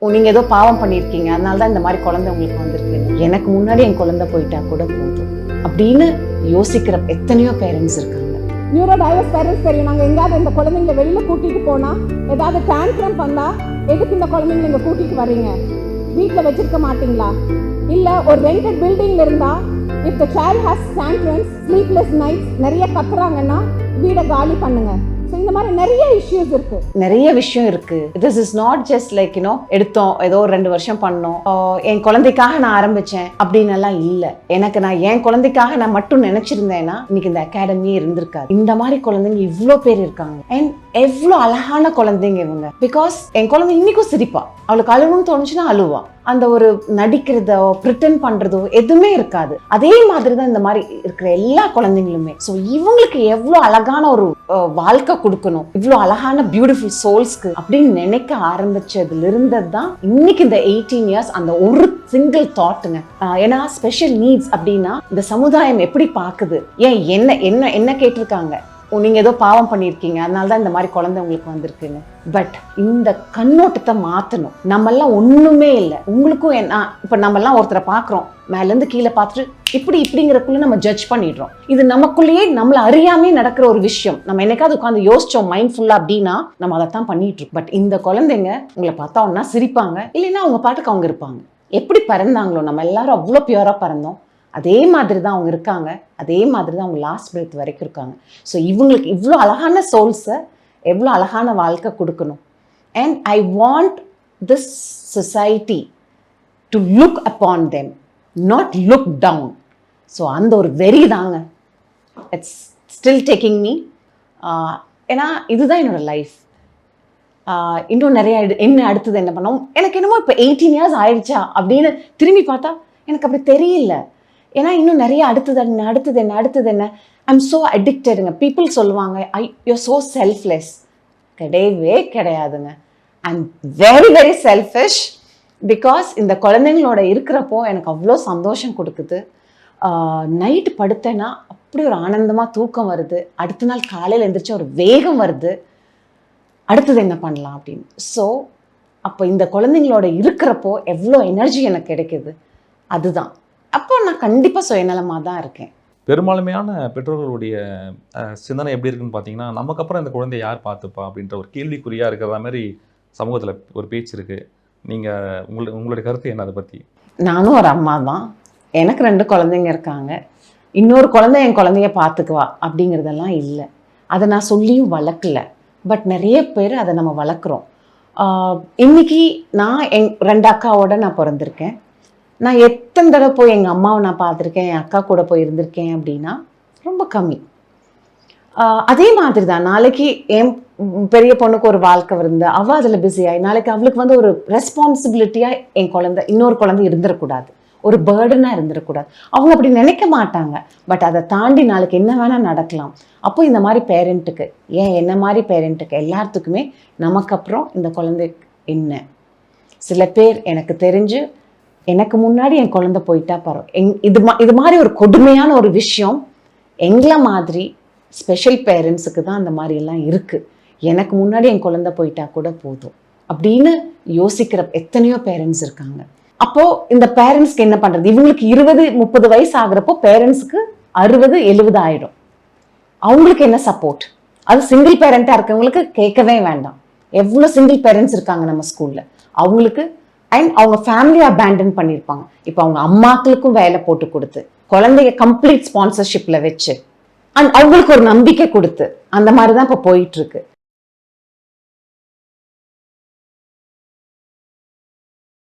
நீங்க ஏதோ பாவம் பண்ணிருக்கீங்க, அதனாலதான் இந்த மாதிரி குழந்தை உங்களுக்கு வந்திருக்கு. எனக்கு முன்னாடி என் குழந்தை போயிட்டா கூட போதும் அப்படின்னு யோசிக்கிற எத்தனையோ பேரண்ட்ஸ் இருக்காங்க. நியூரோ டைவர்ஸ் பேரண்ட்ஸ் தெரியும். நாங்க எங்கேயாவது இந்த குழந்தைங்க வெளியில கூட்டிட்டு போனா ஏதாவது டான்ட்ரம் பண்ணா எதுக்கு இந்த குழந்தைங்க நீங்க கூட்டிட்டு வர்றீங்க, வீட்டுல வச்சிருக்க மாட்டீங்களா? இல்ல ஒரு ரெண்டட் பில்டிங்ல இருந்தா if the child has tantrums, sleepless nights, நிறைய கத்துறாங்கன்னா வீட காலி பண்ணுங்க. இந்த மாதிரி நிறைய இஷ்யூஸ் இருக்கு, நிறைய விஷயம் இருக்கு. This is not just like எடுத்தோம் ஏதோ 2 வருஷம் பண்ணோம், என் குழந்தைக்காக நான் ஆரம்பிச்சேன் அப்படின்னு எல்லாம் இல்ல. எனக்கு நான் என் குழந்தைக்காக நான் மட்டும் நினைச்சிருந்தேன்னா இன்னைக்கு இந்த அகாடமியே இருந்திருக்காது. இந்த மாதிரி குழந்தைங்க இவ்வளோ பேர் இருக்காங்க. அண்ட் எவ்வளோ அழகான குழந்தைங்க இவங்க. பிகாஸ் என் குழந்தை இன்னைக்கும் சிரிப்பா, அவளுக்கு அழுவுன்னு தோணுச்சுன்னா அழுவா. அந்த ஒரு நடிக்கிறதோ பிரிட்டன் பண்றதோ எதுவுமே இருக்காது. அதே மாதிரிதான் இந்த மாதிரி இருக்கிற எல்லா குழந்தைங்களுமே. ஸோ இவங்களுக்கு எவ்வளோ அழகான ஒரு வாழ்க்கை கொடுக்கணும், இவ்வளோ அழகான பியூட்டிஃபுல் சோல்ஸ்க்கு அப்படின்னு நினைக்க ஆரம்பிச்சதுல இருந்தது தான் இன்னைக்கு இந்த 18 இயர்ஸ் அந்த ஒரு சிங்கிள் தாட்டுங்க. ஏன்னா ஸ்பெஷல் நீட்ஸ் அப்படின்னா இந்த சமுதாயம் எப்படி பாக்குது, ஏன் என்ன என்ன என்ன கேட்டிருக்காங்க, நீங்க ஏதோ பாவம் பண்ணிருக்கீங்க, அதனாலதான் இந்த மாதிரி குழந்தை உங்களுக்கு வந்திருக்குன்னு. பட் இந்த கண்ணோட்டத்தை மாத்தணும். நம்ம எல்லாம் ஒண்ணுமே இல்லை, உங்களுக்கும் என்ன. இப்ப நம்ம எல்லாம் ஒருத்தரை பாக்குறோம், மேல இருந்து கீழே பார்த்துட்டு இப்படிங்கிறக்குள்ள நம்ம ஜட்ஜ் பண்ணிடுறோம். இது நமக்குள்ளேயே நம்மள அறியாமே நடக்கிற ஒரு விஷயம். நம்ம என்னைக்காவது உட்காந்து யோசிச்சோம் மைண்ட்ஃபுல்லா அப்படின்னா நம்ம அதைத்தான் பண்ணிட்டு இருக்கோம். பட் இந்த குழந்தைங்க உங்களை பார்த்தா ஒன்னா சிரிப்பாங்க, இல்லைன்னா அவங்க பாட்டுக்கு அவங்க இருப்பாங்க. எப்படி பிறந்தாங்களோ, நம்ம எல்லாரும் அவ்வளோ பியூரா பிறந்தோம், அதே மாதிரி தான் அவங்க இருக்காங்க, அதே மாதிரி தான் அவங்க லாஸ்ட் பிரெத் வரைக்கும் இருக்காங்க. ஸோ இவங்களுக்கு இவ்வளோ அழகான சோல்ஸை, எவ்வளோ அழகான வாழ்க்கை கொடுக்கணும். And I want this society to look upon them, not look down. So அந்த ஒரு வெறி தாங்க இட்ஸ் ஸ்டில் டேக்கிங் மீ. ஏன்னா இதுதான் என்னோட லைஃப். இன்னும் நிறைய என்ன அடுத்தது என்ன பண்ணோம், எனக்கு என்னமோ இப்போ 18 இயர்ஸ் ஆயிடுச்சா அப்படின்னு திரும்பி பார்த்தா எனக்கு அப்படி தெரியல. ஏன்னா இன்னும் நிறைய அடுத்தது என்ன அடுத்தது என்ன அடுத்தது என்ன. ஐம் ஸோ அடிக்டடுங்க. பீப்புள் சொல்லுவாங்க யூஆர் ஸோ செல்ஃப்லெஸ். கிடையவே கிடையாதுங்க. I'm very very selfish. Because இந்த குழந்தைங்களோட இருக்கிறப்போ எனக்கு அவ்வளோ சந்தோஷம் கொடுக்குது. நைட்டு படுத்தேன்னா அப்படி ஒரு ஆனந்தமாக தூக்கம் வருது. அடுத்த நாள் காலையில் எழுந்திரிச்சு ஒரு வேகம் வருது, அடுத்தது என்ன பண்ணலாம் அப்படின்னு. ஸோ அப்போ இந்த குழந்தைங்களோட இருக்கிறப்போ எவ்வளோ எனர்ஜி எனக்கு கிடைக்குது. அதுதான் அப்போ நான் கண்டிப்பாக சுயநலமாக தான் இருக்கேன். பெரும்பான்மையான பெற்றோர்களுடைய சிந்தனை எப்படி இருக்குன்னு பார்த்தீங்கன்னா, நமக்கு அப்புறம் இந்த குழந்தைய யார் பார்த்துப்பா அப்படின்ற ஒரு கேள்விக்குறியாக இருக்கிற மாதிரி சமூகத்தில் ஒரு பேச்சு இருக்குது. நீங்கள் உங்களுடைய கருத்து என்ன அதை பற்றி? நானும் ஒரு அம்மா தான், எனக்கு 2 குழந்தைங்க இருக்காங்க. இன்னொரு குழந்தை என் குழந்தைய பார்த்துக்குவா அப்படிங்கிறதெல்லாம் இல்லை. அதை நான் சொல்லியும் வளர்க்கல. பட் நிறைய பேர் அதை நம்ம வளர்க்குறோம். இன்னைக்கு நான் 2 அக்காவோட நான் பிறந்திருக்கேன். நான் எத்தனை தடவை போய் எங்கள் அம்மாவை நான் பார்த்துருக்கேன், என் அக்கா கூட போய் இருந்திருக்கேன் அப்படின்னா ரொம்ப கம்மி. அதே மாதிரி தான் நாளைக்கு என் பெரிய பொண்ணுக்கு ஒரு வாழ்க்கை இருந்து அவள் அதில் பிஸியாகி நாளைக்கு அவளுக்கு ஒரு ரெஸ்பான்சிபிலிட்டியாக என் குழந்தை இன்னொரு குழந்தை இருந்துடக்கூடாது, ஒரு பேர்டனாக இருந்துடக்கூடாது. அவங்க அப்படி நினைக்க மாட்டாங்க. பட் அதை தாண்டி நாளைக்கு என்ன வேணால் நடக்கலாம். அப்போ இந்த மாதிரி பேரண்ட்டுக்கு, என்ன மாதிரி பேரண்ட்டுக்கு எல்லாத்துக்குமே நமக்கு அப்புறம் இந்த குழந்தை என்ன. சில பேர் எனக்கு தெரிஞ்சு எனக்கு முன்னாடி என் குழந்தை போயிட்டா பரவாயில்ல, இது மாதிரி ஒரு கொடுமையான ஒரு விஷயம் எங்களை மாதிரி ஸ்பெஷல் பேரண்ட்ஸுக்கு தான் அந்த மாதிரி எல்லாம் இருக்குது. எனக்கு முன்னாடி என் குழந்தை போயிட்டா கூட போதும் அப்படின்னு யோசிக்கிற எத்தனையோ பேரண்ட்ஸ் இருக்காங்க. அப்போது இந்த பேரண்ட்ஸ்க்கு என்ன பண்ணுறது? இவங்களுக்கு 20-30 வயசு ஆகுறப்போ பேரண்ட்ஸுக்கு 60-70 ஆகிடும். அவங்களுக்கு என்ன சப்போர்ட்? அது சிங்கிள் பேரண்ட்டாக இருக்கவங்களுக்கு கேட்கவே வேண்டாம். எவ்வளோ சிங்கிள் பேரண்ட்ஸ் இருக்காங்க நம்ம ஸ்கூலில். அவங்களுக்கு அண்ட் அவங்க ஃபேமிலியை அபேண்டன் பண்ணியிருப்பாங்க. இப்போ அவங்க அம்மாக்களுக்கும் வேலை போட்டு கொடுத்து, குழந்தைய கம்ப்ளீட் ஸ்பான்சர்ஷிப்பில் வச்சு, அண்ட் அவங்களுக்கு ஒரு நம்பிக்கை கொடுத்து, அந்த மாதிரி தான் இப்போ போயிட்டு இருக்கு.